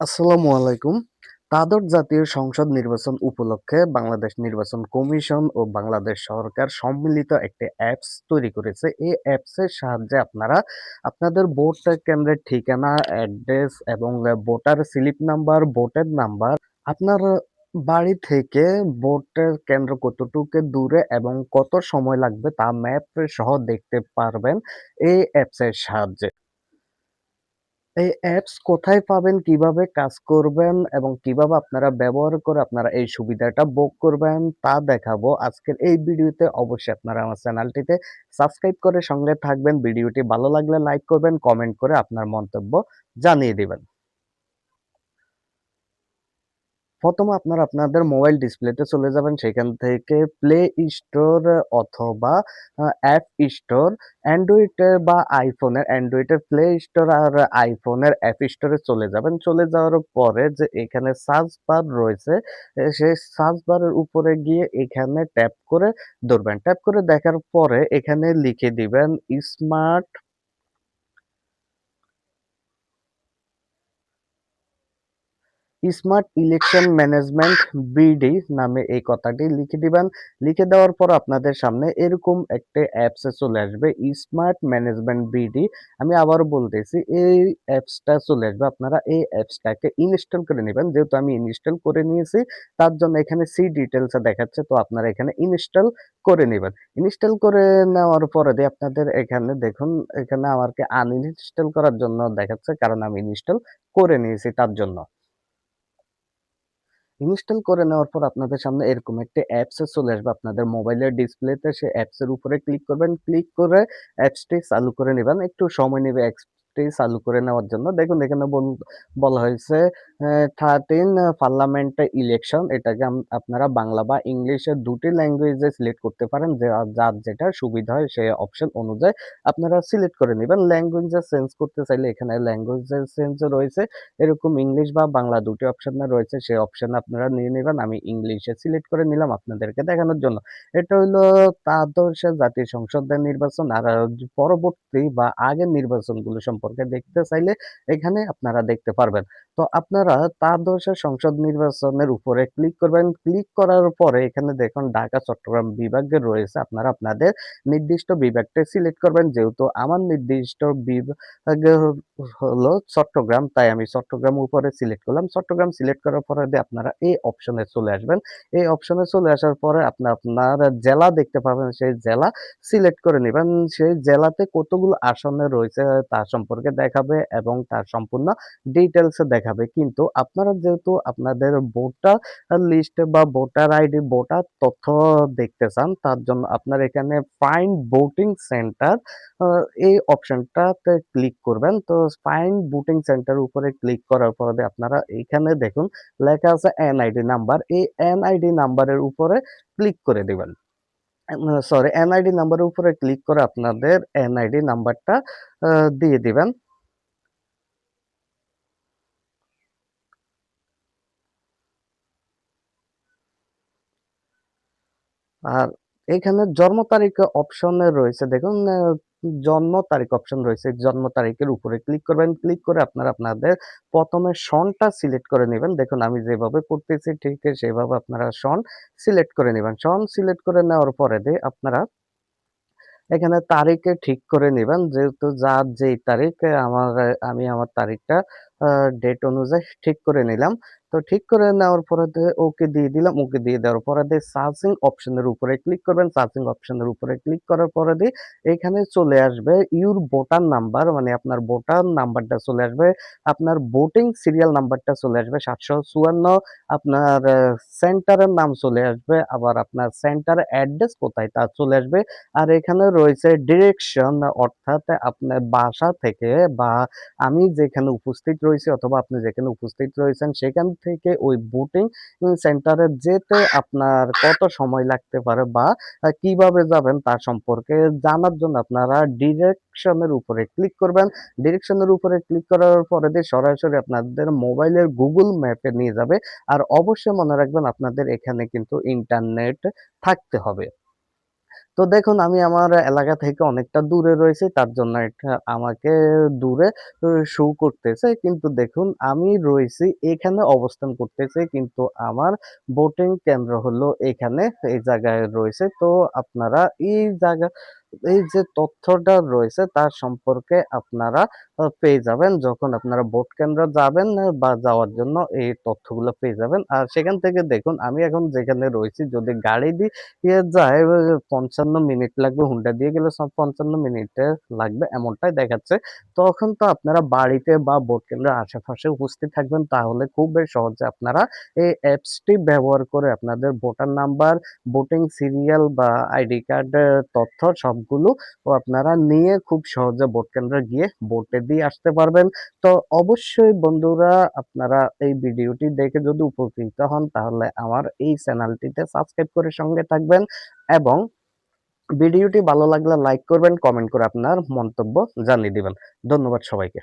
আসসালামু আলাইকুম। দ্বাদশ জাতীয় সংসদ নির্বাচন উপলক্ষে বাংলাদেশ নির্বাচন কমিশন ও বাংলাদেশ সরকার সম্মিলিত একটি অ্যাপস তৈরি করেছে। এই অ্যাপসের সাহায্যে আপনারা আপনাদের ভোট কেন্দ্রের ঠিকানা, অ্যাড্রেস এবং ভোটার স্লিপ নাম্বার, ভোটের নাম্বার, আপনার বাড়ি থেকে ভোটের কেন্দ্র কতটুকু দূরে এবং কত সময় লাগবে তা ম্যাপ সহ দেখতে পারবেন এই অ্যাপসের সাহায্যে। এই অ্যাপস কোথায় পাবেন, কিভাবে কাজ করবেন এবং কিভাবে আপনারা ব্যবহার করে আপনারা এই সুবিধাটা ভোগ করবেন তা দেখাবো আজকের এই ভিডিওতে। অবশ্যই আপনারা আমার চ্যানেলটিতে সাবস্ক্রাইব করে সঙ্গে থাকবেন। ভিডিওটি ভালো লাগলে লাইক করবেন, কমেন্ট করে আপনার মন্তব্য জানিয়ে দিবেন। প্রথমে আপনারা আপনাদের মোবাইল ডিসপ্লেতে চলে যাবেন। সেখান থেকে প্লে স্টোর অথবা অ্যাপ স্টোর, অ্যান্ড্রয়েডের বা আইফোনের অ্যান্ড্রয়েডের প্লে স্টোর আর আইফোনের অ্যাপ স্টোরে চলে যাবেন। চলে যাওয়ার পরে যে এখানে সার্চ বার রয়েছে, সেই সার্চ বারের উপরে গিয়ে এখানে ট্যাপ করে ধরবেন। ট্যাপ করে দেখার পরে এখানে লিখে দিবেন smart smart election management BD নামে এই কথাটি লিখে দিবেন। লিখে দেওয়ার পর আপনাদের সামনে এরকম একটা অ্যাপসে চলে আসবে, স্মার্ট ম্যানেজমেন্ট বিডি। আমি আবারও বলতেছি, এই অ্যাপসটা চলে আসবে। আপনারা এই অ্যাপসটাকে ইনস্টল করে নেবেন। যেহেতু আমি ইনস্টল করে নিয়েছি, তার জন্য এখানে সি ডিটেলসে দেখাচ্ছে, তো আপনারা এখানে ইনস্টল করে নেবেন। ইনস্টল করে নেওয়ার পরে দিয়ে আপনাদের এখানে দেখুন, এখানে আমাকে আনইনস্টল করার জন্য দেখাচ্ছে, কারণ আমি ইনস্টল করে নিয়েছি তার জন্য। ইনস্টল করে নেওয়ার পর আপনাদের সামনে এরকম একটা অ্যাপস চলে আসবে আপনাদের মোবাইলের ডিসপ্লেতে। সেই অ্যাপসের উপরে ক্লিক করবেন। ক্লিক করে অ্যাপসটি চালু করে নিবেন। একটু সময় নেবে অ্যাপসটি চালু করে নেওয়ার জন্য। দেখুন এখানে বলা হয়েছে 13 পার্লামেন্ট ইলেকশন। এটাকে আপনারা বাংলা বা ইংলিশে দুটি ল্যাঙ্গুয়েজে সিলেক্ট করতে পারেন। যার যেটা সুবিধা হয় সেই অপশন অনুযায়ী আপনারা সিলেক্ট করে নিবেন। ল্যাঙ্গুয়েজে চেঞ্জ করতে চাইলে এখানে ল্যাঙ্গুয়েজের চেঞ্জ রয়েছে। এরকম ইংলিশ বা বাংলা দুটি অপশনে রয়েছে, সেই অপশন আপনারা নিয়ে নিবেন। আমি ইংলিশে সিলেক্ট করে নিলাম আপনাদেরকে দেখানোর জন্য। এটা হইলো দ্বাদশ জাতীয় সংসদের নির্বাচন। আর পরবর্তী বা আগের নির্বাচনগুলো সম্পর্কে দেখতে চাইলে এখানে আপনারা দেখতে পারবেন। তো আপনারা দ্বাদশ সংসদ নির্বাচনের উপরে ক্লিক করবেন। ক্লিক করার পরে এখানে দেখুন ঢাকা চট্টগ্রাম বিভাগে রয়েছে। আপনারা আপনাদের নির্দিষ্ট বিভাগটা সিলেক্ট করবেন। যেহেতু আমার নির্দিষ্ট বিভাগে হলো চট্টগ্রাম, তাই আমি চট্টগ্রাম উপরে সিলেক্ট করলাম। চট্টগ্রাম সিলেক্ট করার পরে দিয়ে আপনারা এই অপশনে চলে আসবেন। এই অপশনে চলে আসার পরে আপনার জেলা দেখতে পাবেন, সেই জেলা সিলেক্ট করে নিবেন। সেই জেলাতে কতগুলো আসনে রয়েছে তা সম্পর্কে দেখাবে এবং তার সম্পূর্ণ ডিটেইলস দেখাবে। কিন্তু আপনারা যেহেতু আপনাদের ভোটার লিস্ট বা ভোটার আইডি, ভোটার তথ্য দেখতে চান, তার জন্য আপনারা এখানে ফাইন্ড ভোটিং সেন্টার এই অপশনটাতে ক্লিক করবেন। তো ফাইন্ড ভোটিং সেন্টার উপরে ক্লিক করার পরে আপনারা এইখানে দেখুন লেখা আছে এনআইডি নাম্বার। এই এনআইডি নাম্বারের উপরে ক্লিক করে দিবেন। সরি, এনআইডি নাম্বারের উপরে ক্লিক করে আপনাদের এনআইডি নাম্বারটা দিয়ে দিবেন। আর এখানে জন্ম তারিখ অপশনে রয়েছে দেখুন, জন্ম তারিখ অপশন রয়েছে। জন্ম তারিখের উপরে ক্লিক করবেন। ক্লিক করে আপনারা আপনাদের ১ম এ সনটা সিলেক্ট করে নিবেন। দেখুন আমি যেভাবে করতেছি ঠিক সেভাবে আপনারা সন সিলেক্ট করে নিবেন। সন সিলেক্ট করে নেওয়ার পরে দিয়ে আপনারা এখানে তারিখে ঠিক করে নিবেন। যেহেতু যার যেই তারিখ আমি আমার তারিখটা আ ডেট অনুযায়ী ঠিক করে নিলাম। তো ঠিক করে নেওয়ার পরে ওকে দিয়ে দিলাম। ওকে দিয়ে দেওয়ার পরে সার্চিং অপশনের উপরে ক্লিক করবেন। সার্চিং অপশনের উপরে ক্লিক করার পরে এখানে চলে আসবে ইউর ভোটার নাম্বার, মানে আপনার ভোটার নাম্বারটা চলে আসবে। আপনার ভোটিং সিরিয়াল নাম্বারটা চলে আসবে ৭৫৪। আপনার সেন্টারের নাম চলে আসবে। আবার আপনার সেন্টারের অ্যাড্রেস কোথায় তা চলে আসবে। আর এখানে রয়েছে ডিরেকশন, অর্থাৎ আপনার বাসা থেকে বা আমি যেখানে উপস্থিত রয়েছি অথবা আপনি যেখানে উপস্থিত রয়েছেন সেখান থেকে ওই ভোটিং সেন্টারে যেতে আপনার কত সময় লাগতে পারে বা কিভাবে যাবেন তা সম্পর্কে জানার জন্য আপনারা ডিরেকশনের উপরে ক্লিক করবেন। ডিরেকশনের উপরে ক্লিক করার পরে সরাসরি আপনাদের মোবাইলের গুগল ম্যাপে নিয়ে যাবে। আর অবশ্যই মনে রাখবেন আপনাদের এখানে কিন্তু ইন্টারনেট থাকতে হবে। তো দেখুন আমি আমার এলাকা থেকে অনেকটা দূরে রয়েছি। তার জন্য এটা আমাকে দূরে শো করতেছে। কিন্তু দেখুন আমি রয়েছি এখানে অবস্থান করতেছি। কিন্তু আমার ভোটিং কেন্দ্র হলো এখানে, এই জায়গায় রয়েছে। তো আপনারা এই জায়গা এই যে তথ্যটা রয়েছে তার সম্পর্কে আপনারা পেয়ে যাবেন। যখন আপনারা ভোট কেন্দ্রে যাবেন বা যাওয়ার জন্য এই তথ্যগুলো পেয়ে যাবেন। আর সেখান থেকে দেখুন আমি এখন যেখানে রয়েছি যদি গাড়ি দিয়ে যায় ৫৫ মিনিট লাগবে। হুন্ডা দিয়ে গেলে ৫৫ মিনিটে লাগবে এমনটাই দেখাচ্ছে। তখন তো আপনারা বাড়িতে বা ভোট কেন্দ্রের আশেপাশে উপস্থিত থাকবেন। তাহলে খুবই সহজে আপনারা এই অ্যাপসটি ব্যবহার করে আপনাদের ভোটার নাম্বার, ভোটিং সিরিয়াল বা আইডি কার্ডের তথ্য সবগুলো আপনারা নিয়ে খুব সহজে ভোট কেন্দ্রে গিয়ে ভোটে দিয়ে আসতে পারবেন। তো অবশ্যই বন্ধুরা আপনারা এই ভিডিওটি দেখে যদি উপকৃত হন তাহলে আমার এই চ্যানেলটিতে সাবস্ক্রাইব করে সঙ্গে থাকবেন এবং ভিডিওটি ভালো লাগলে লাইক করবেন, কমেন্ট করে আপনার মন্তব্য জানিয়ে দিবেন। ধন্যবাদ সবাইকে।